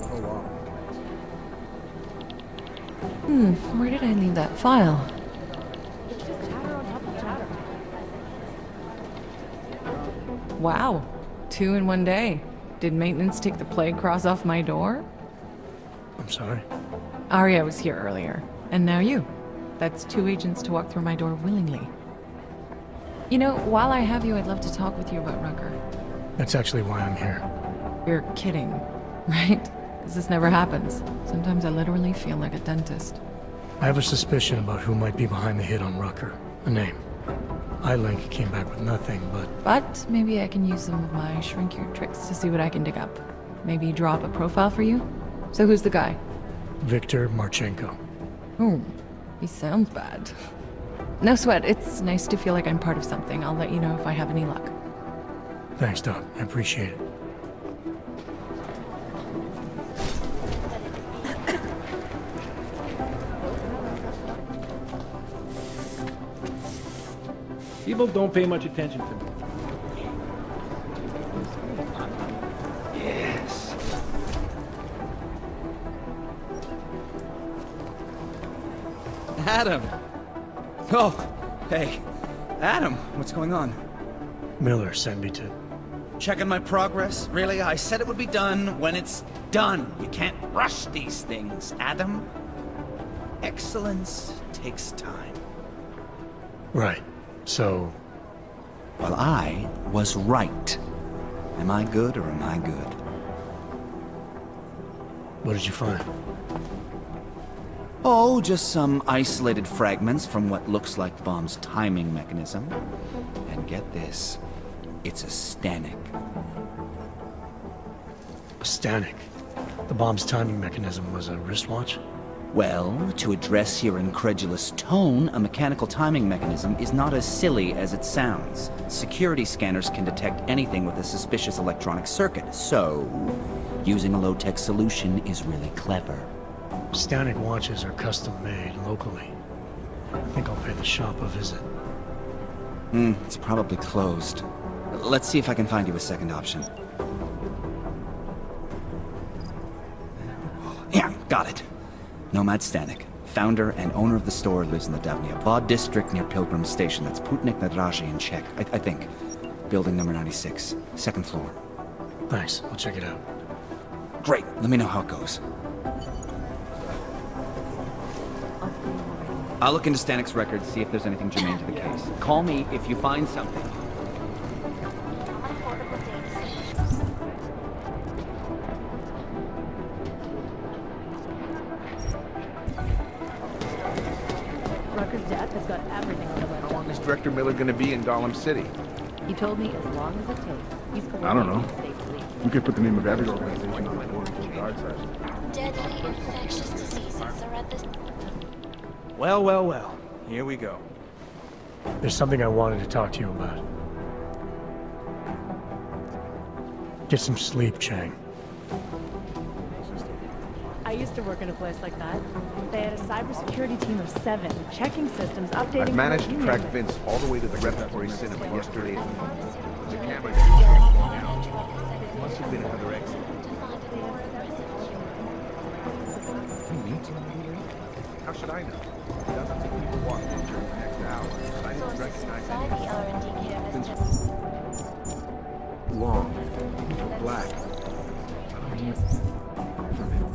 Oh, wow. Where did I leave that file? Wow, 2 in 1 day. Did maintenance take the plague cross off my door? I'm sorry. Arya was here earlier, and now you. That's 2 agents to walk through my door willingly. You know, while I have you, I'd love to talk with you about Rucker. That's actually why I'm here. You're kidding, right? Because this never happens. Sometimes I literally feel like a dentist. I have a suspicion about who might be behind the hit on Rucker. A name. iLink came back with nothing, but... But maybe I can use some of my shrink your tricks to see what I can dig up. Maybe draw up a profile for you? So who's the guy? Victor Marchenko. Oh, he sounds bad. No sweat, it's nice to feel like I'm part of something. I'll let you know if I have any luck. Thanks, Doc. I appreciate it. People don't pay much attention to me. Yes. Adam! Oh, hey. Adam, what's going on? Miller sent me to... Checking my progress? Really? I said it would be done when it's done. You can't rush these things, Adam. Excellence takes time. Right. So... Well, I was right. Am I good or am I good? What did you find? Oh, just some isolated fragments from what looks like the bomb's timing mechanism. And get this, it's a Stanek. A Stanek? The bomb's timing mechanism was a wristwatch? Well, to address your incredulous tone, a mechanical timing mechanism is not as silly as it sounds. Security scanners can detect anything with a suspicious electronic circuit, so using a low-tech solution is really clever. Stanek watches are custom-made locally. I think I'll pay the shop a visit. It's probably closed. Let's see if I can find you a second option. Yeah, got it. Nomad Stanek, founder and owner of the store, lives in the Davnia Vod district near Pilgrim Station. That's Putnik Nadraji in Czech, I think. Building number 96, 2nd floor. Thanks, I'll check it out. Great, let me know how it goes. I'll look into Stanek's records, see if there's anything germane to the case. Call me if you find something. Rucker's death has got everything on the website. How long is Director Miller going to be in Gollum City? He told me as long as it takes. He's I don't know. state police. You could put the name of every organization on my board for the guard side. Deadly infectious diseases are at this... Well, well, well. Here we go. There's something I wanted to talk to you about. Get some sleep, Chang. I used to work in a place like that. They had a cybersecurity team of 7, checking systems, updating... I managed to you track name it. Vince all the way to the repertory cinema yesterday. The camera must have been another exit. You meet somebody here? How should I know? Dozens of people walked in during the next hour, but I didn't recognize anyone. Vince... Long, black. I don't hear from him.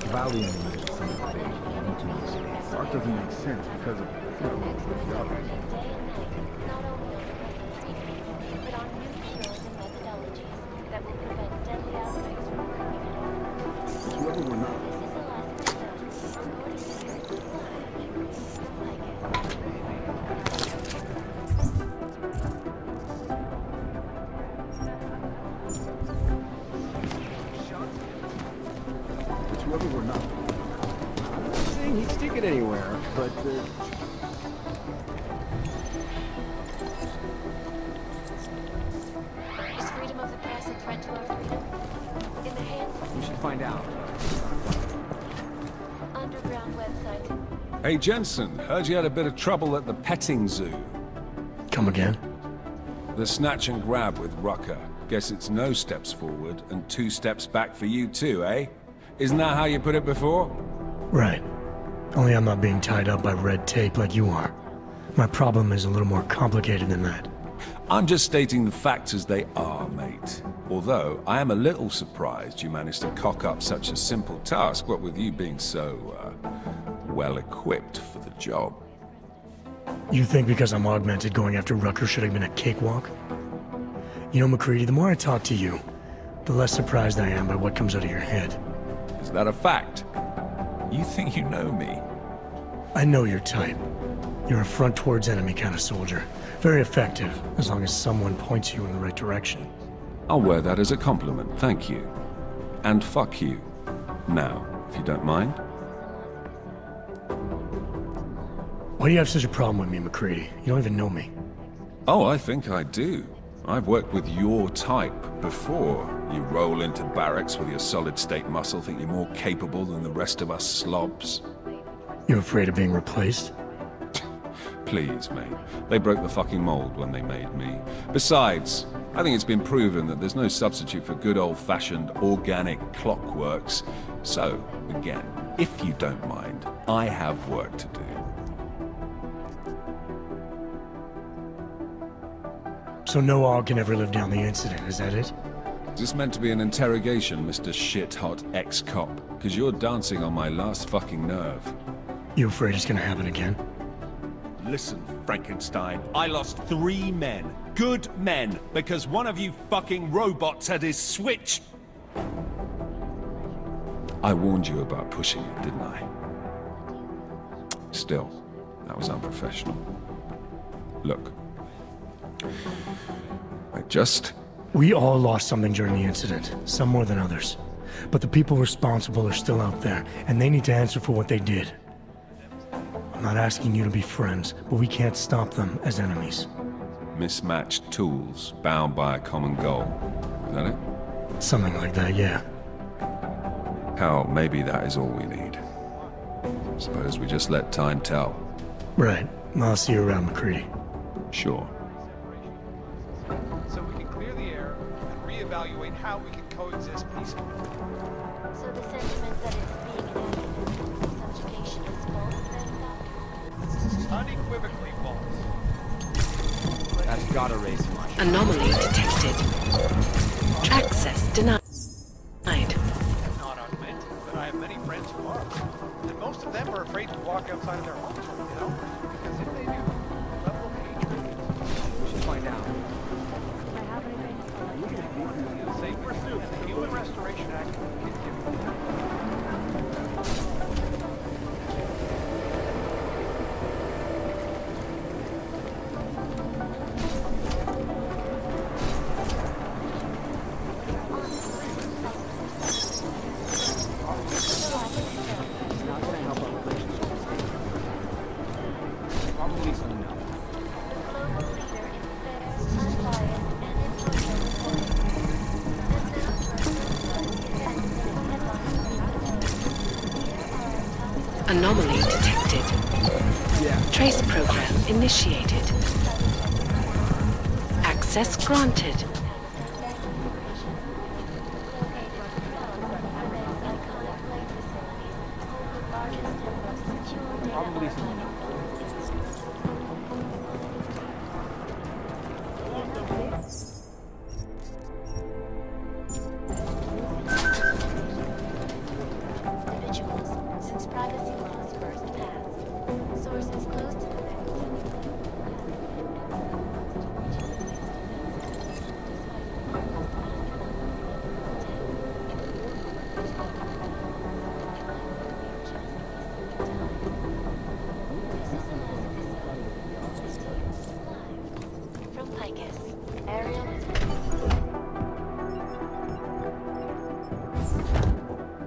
Valiant is the same thing. Art doesn't make sense because of the others. Whoever we're not. It's whoever we're not. I'm not saying he'd stick it anywhere, but Is freedom of the press a threat to our freedom? In the hands We should find out. of underground website. Hey, Jensen, heard you had a bit of trouble at the petting zoo. Come again? The snatch and grab with Rucker. Guess it's no steps forward and 2 steps back for you too, eh? Isn't that how you put it before? Right. Only I'm not being tied up by red tape like you are. My problem is a little more complicated than that. I'm just stating the facts as they are, mate. Although, I am a little surprised you managed to cock up such a simple task, what with you being so, well-equipped for the job. You think because I'm augmented going after Rucker should have been a cakewalk? You know, McCready, the more I talk to you, the less surprised I am by what comes out of your head. Is that a fact? You think you know me? I know your type. You're a front towards enemy kind of soldier. Very effective, as long as someone points you in the right direction. I'll wear that as a compliment, thank you. And fuck you. Now, if you don't mind. Why do you have such a problem with me, McCready? You don't even know me. Oh, I think I do. I've worked with your type before. You roll into barracks with your solid-state muscle, think you're more capable than the rest of us slobs. You afraid of being replaced? Please, mate. They broke the fucking mold when they made me. Besides, I think it's been proven that there's no substitute for good old-fashioned organic clockworks. So, again, if you don't mind, I have work to do. So no AUG can ever live down the incident, is that it? Is this meant to be an interrogation, Mr. Shit-hot ex-cop? Because you're dancing on my last fucking nerve. You afraid it's gonna happen again? Listen, Frankenstein, I lost 3 men. Good men. Because one of you fucking robots had his switch. I warned you about pushing it, didn't I? Still, that was unprofessional. Look. We all lost something during the incident, some more than others. But the people responsible are still out there, and they need to answer for what they did. I'm not asking you to be friends, but we can't stop them as enemies. Mismatched tools, bound by a common goal. Is that it? Something like that, yeah. Hell, maybe that is all we need. Suppose we just let time tell. Right. I'll see you around, McCready. Sure. So we can clear the air and reevaluate how we can coexist peacefully. So the sentiment that it's being enacted, subjugation is false, then, Doctor? Unequivocally false. That's gotta raise some money. Anomaly detected. Access denied. I'm not augmented, but I have many friends who are. And most of them are afraid to walk outside of their homes, you know? Because if they do, the level of hatred... We should find out. The Safe Pursuit and the Human Restoration Act can give you Not gonna help our relationship. Probably soon enough. Anomaly detected. Yeah. Trace program initiated. Access granted. Probably soon enough. Individuals, since privacy laws first passed, sources close to the From Picus, Ariel is...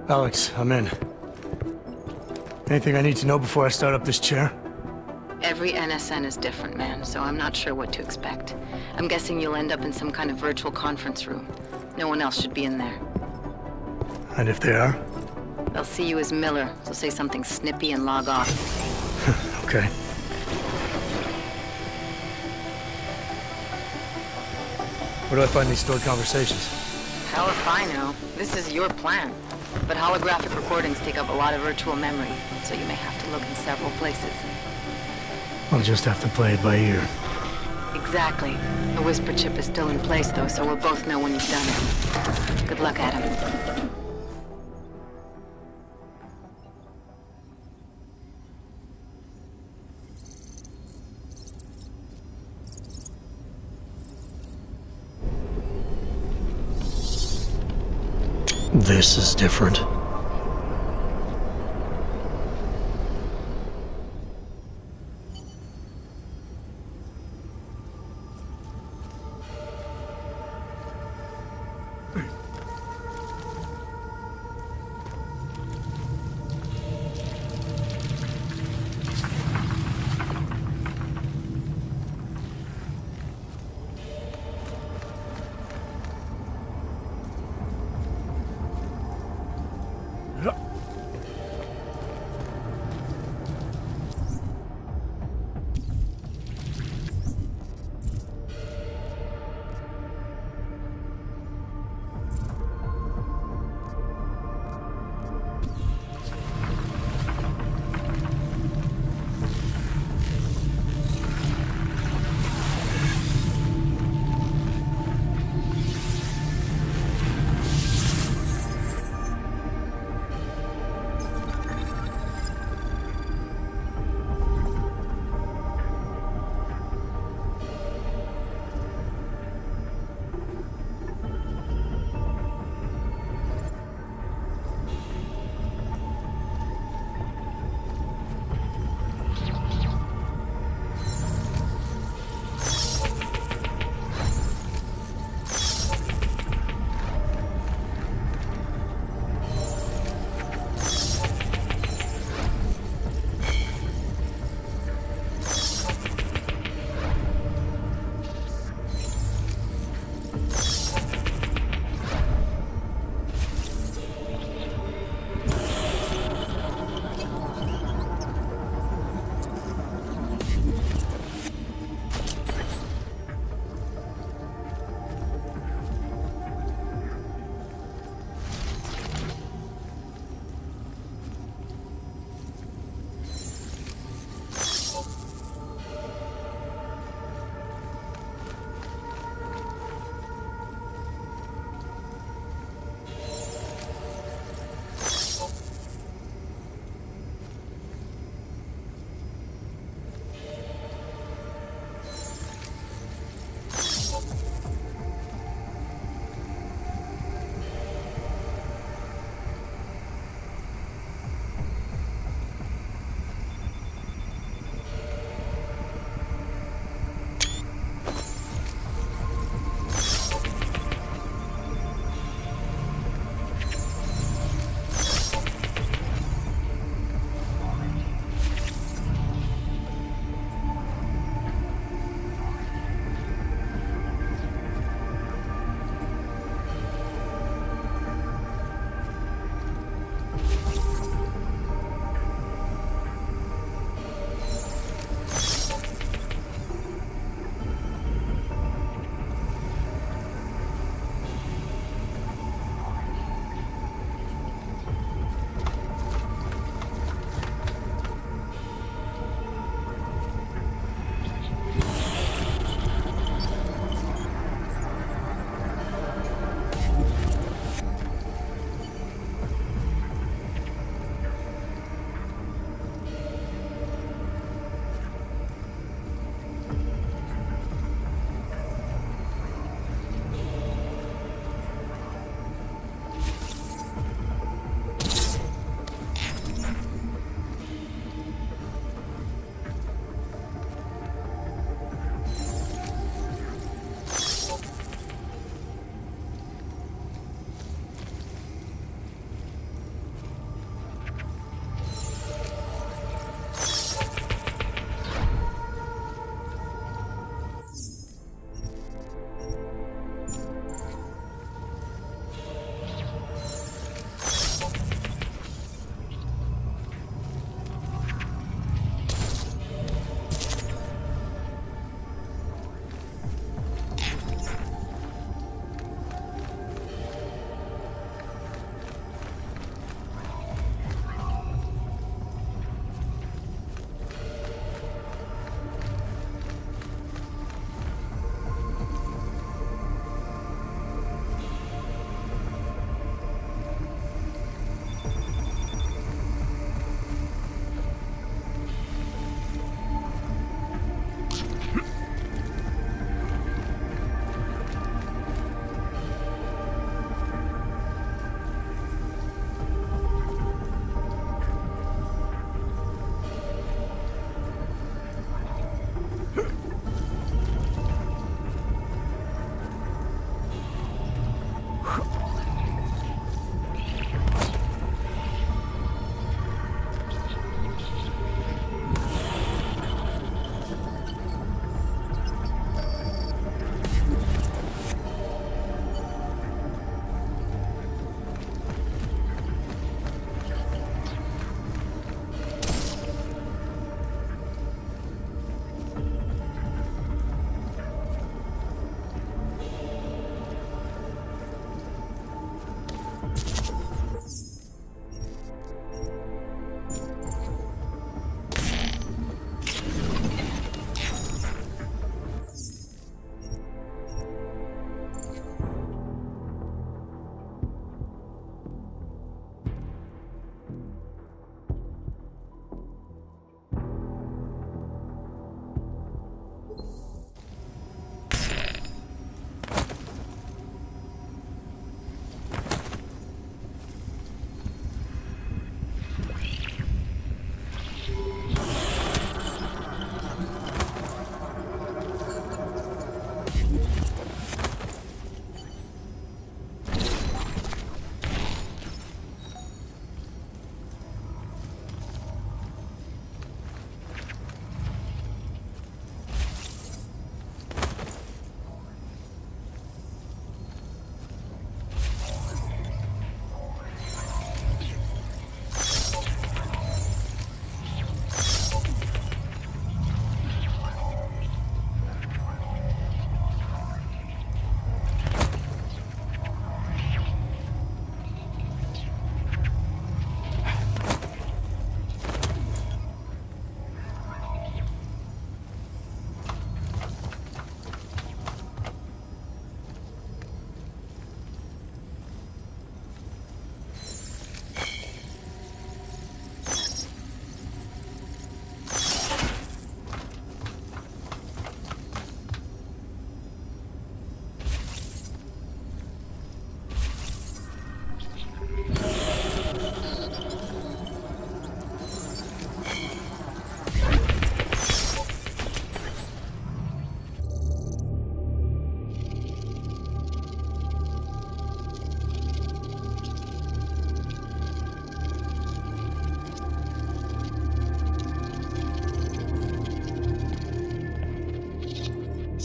Alex, I'm in. Anything I need to know before I start up this chair? Every NSN is different, man, so I'm not sure what to expect. I'm guessing you'll end up in some kind of virtual conference room. No one else should be in there. And if they are? They'll see you as Miller, so say something snippy and log off. Okay. Where do I find these stored conversations? Hell if I know. This is your plan. But holographic recordings take up a lot of virtual memory, so you may have to look in several places. I'll just have to play it by ear. Exactly. The whisper chip is still in place, though, so we'll both know when you've done it. Good luck, Adam. This is different.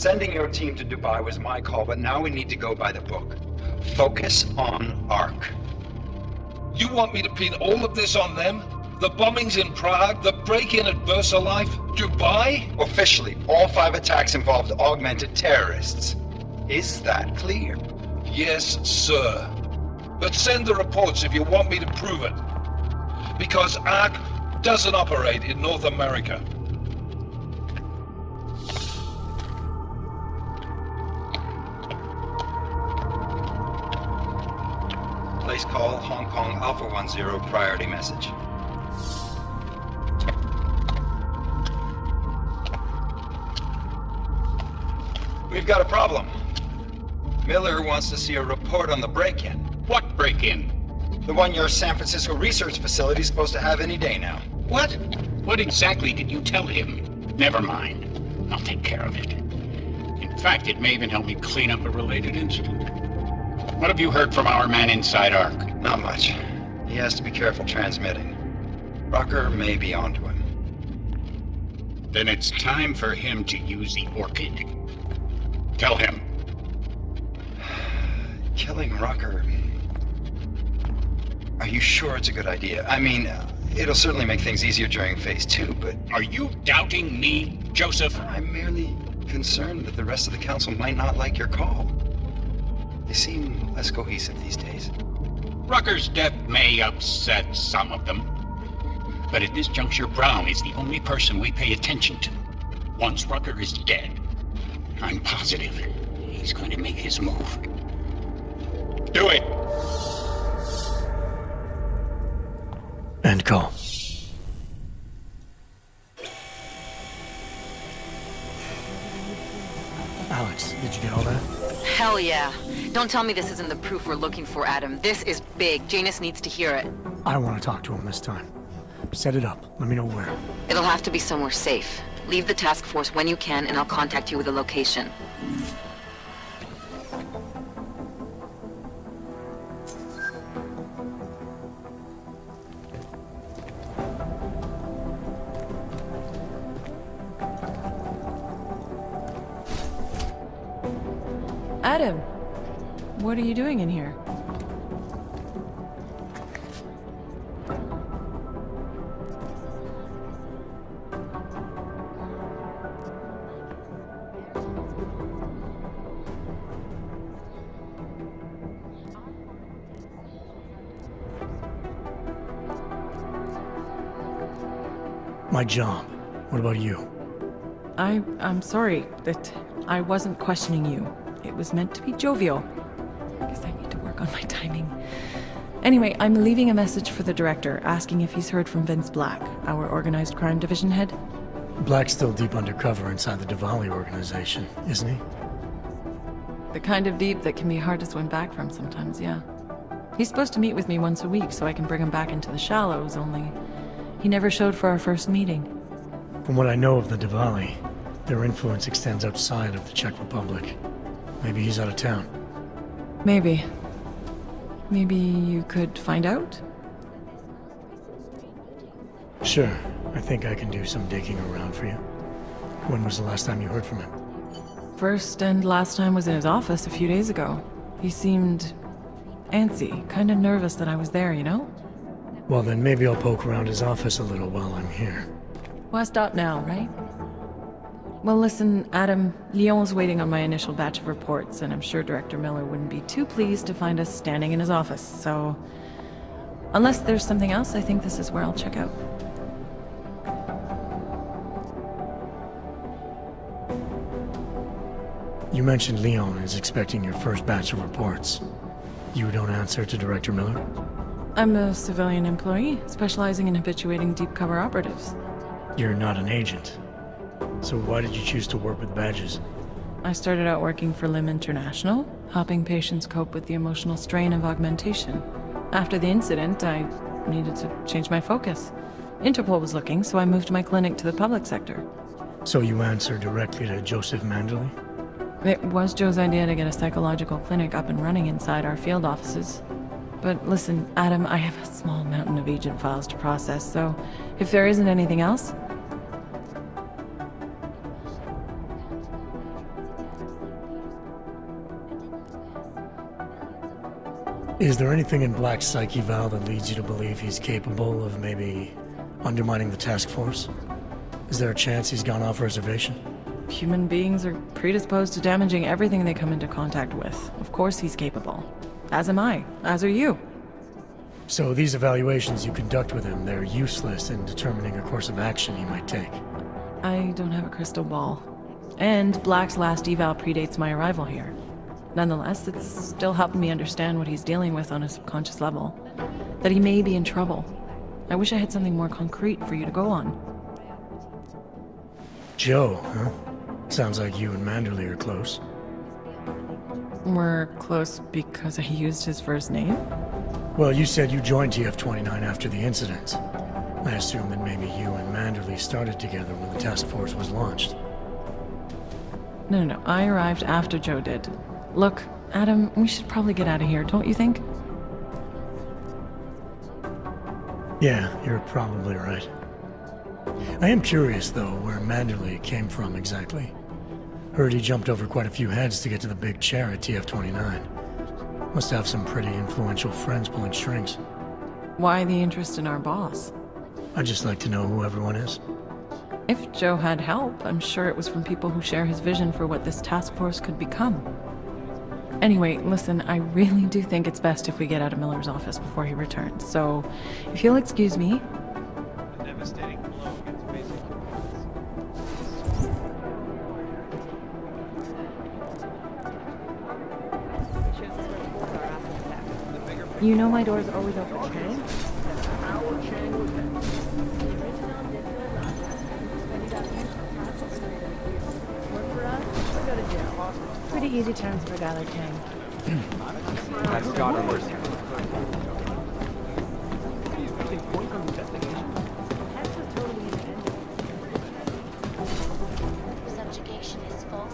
Sending your team to Dubai was my call, but now we need to go by the book. Focus on ARC. You want me to pin all of this on them? The bombings in Prague, the break-in at VersaLife, Dubai? Officially, all 5 attacks involved augmented terrorists. Is that clear? Yes, sir. But send the reports if you want me to prove it. Because ARC doesn't operate in North America. Place call, Hong Kong Alpha 10, priority message. We've got a problem. Miller wants to see a report on the break-in. What break-in? The one your San Francisco research facility is supposed to have any day now. What? What exactly did you tell him? Never mind. I'll take care of it. In fact, it may even help me clean up a related incident. What have you heard from our man inside ARC? Not much. He has to be careful transmitting. Rucker may be onto him. Then it's time for him to use the Orchid. Tell him. Killing Rucker... Are you sure it's a good idea? I mean, it'll certainly make things easier during Phase 2, but... Are you doubting me, Joseph? I'm merely concerned that the rest of the council might not like your call. They seem less cohesive these days. Rucker's death may upset some of them. But at this juncture, Brown is the only person we pay attention to. Once Rucker is dead, I'm positive he's going to make his move. Do it! End call. Alex, did you get all that? Hell yeah. Don't tell me this isn't the proof we're looking for, Adam. This is big. Janus needs to hear it. I want to talk to him this time. Set it up. Let me know where. It'll have to be somewhere safe. Leave the task force when you can, and I'll contact you with a location. Adam, what are you doing in here? My job. What about you? I'm sorry that I wasn't questioning you. It was meant to be jovial. I guess I need to work on my timing. Anyway, I'm leaving a message for the director, asking if he's heard from Vince Black, our organized crime division head. Black's still deep undercover inside the Diwali organization, isn't he? The kind of deep that can be hard to swim back from sometimes, yeah. He's supposed to meet with me once a week so I can bring him back into the shallows, only he never showed for our first meeting. From what I know of the Diwali, their influence extends outside of the Czech Republic. Maybe he's out of town. Maybe. Maybe you could find out? Sure. I think I can do some digging around for you. When was the last time you heard from him? First and last time was in his office a few days ago. He seemed antsy, kind of nervous that I was there, you know? Well, then maybe I'll poke around his office a little while I'm here. Why stop now, right? Well, listen, Adam, Lyon's waiting on my initial batch of reports, and I'm sure Director Miller wouldn't be too pleased to find us standing in his office, so... Unless there's something else, I think this is where I'll check out. You mentioned Lyon is expecting your first batch of reports. You don't answer to Director Miller? I'm a civilian employee, specializing in habituating deep cover operatives. You're not an agent. So why did you choose to work with badges? I started out working for LIM International, helping patients cope with the emotional strain of augmentation. After the incident, I needed to change my focus. Interpol was looking, so I moved my clinic to the public sector. So you answer directly to Joseph Manderley? It was Joe's idea to get a psychological clinic up and running inside our field offices. But listen, Adam, I have a small mountain of agent files to process, so if there isn't anything else... Is there anything in Black's psyche, Val, that leads you to believe he's capable of maybe undermining the task force? Is there a chance he's gone off reservation? Human beings are predisposed to damaging everything they come into contact with. Of course he's capable. As am I. As are you. So these evaluations you conduct with him, they're useless in determining a course of action he might take. I don't have a crystal ball. And Black's last eval predates my arrival here. Nonetheless, it's still helping me understand what he's dealing with on a subconscious level. That he may be in trouble. I wish I had something more concrete for you to go on. Joe, huh? Sounds like you and Manderley are close. We're close because I used his first name? Well, you said you joined TF-29 after the incident. I assume that maybe you and Manderley started together when the task force was launched. No. I arrived after Joe did. Look, Adam, we should probably get out of here, don't you think? Yeah, you're probably right. I am curious, though, where Manderley came from exactly. Heard he jumped over quite a few heads to get to the big chair at TF-29. Must have some pretty influential friends pulling strings. Why the interest in our boss? I'd just like to know who everyone is. If Joe had help, I'm sure it was from people who share his vision for what this task force could become. Anyway, listen, I really do think it's best if we get out of Miller's office before he returns, so if you'll excuse me. A devastating blow against basic You know my door's always open, okay? Pretty easy terms for a guy like Kang. That's gotta work. Subjugation is false.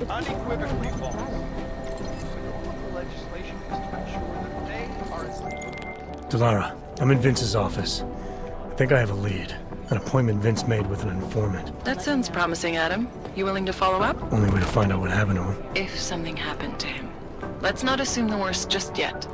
Unequivocally false. The legislation is to ensure that they are... Delara, I'm in Vince's office. I think I have a lead. An appointment Vince made with an informant. That sounds promising, Adam. You willing to follow up? Only way to find out what happened to him. If something happened to him. Let's not assume the worst just yet.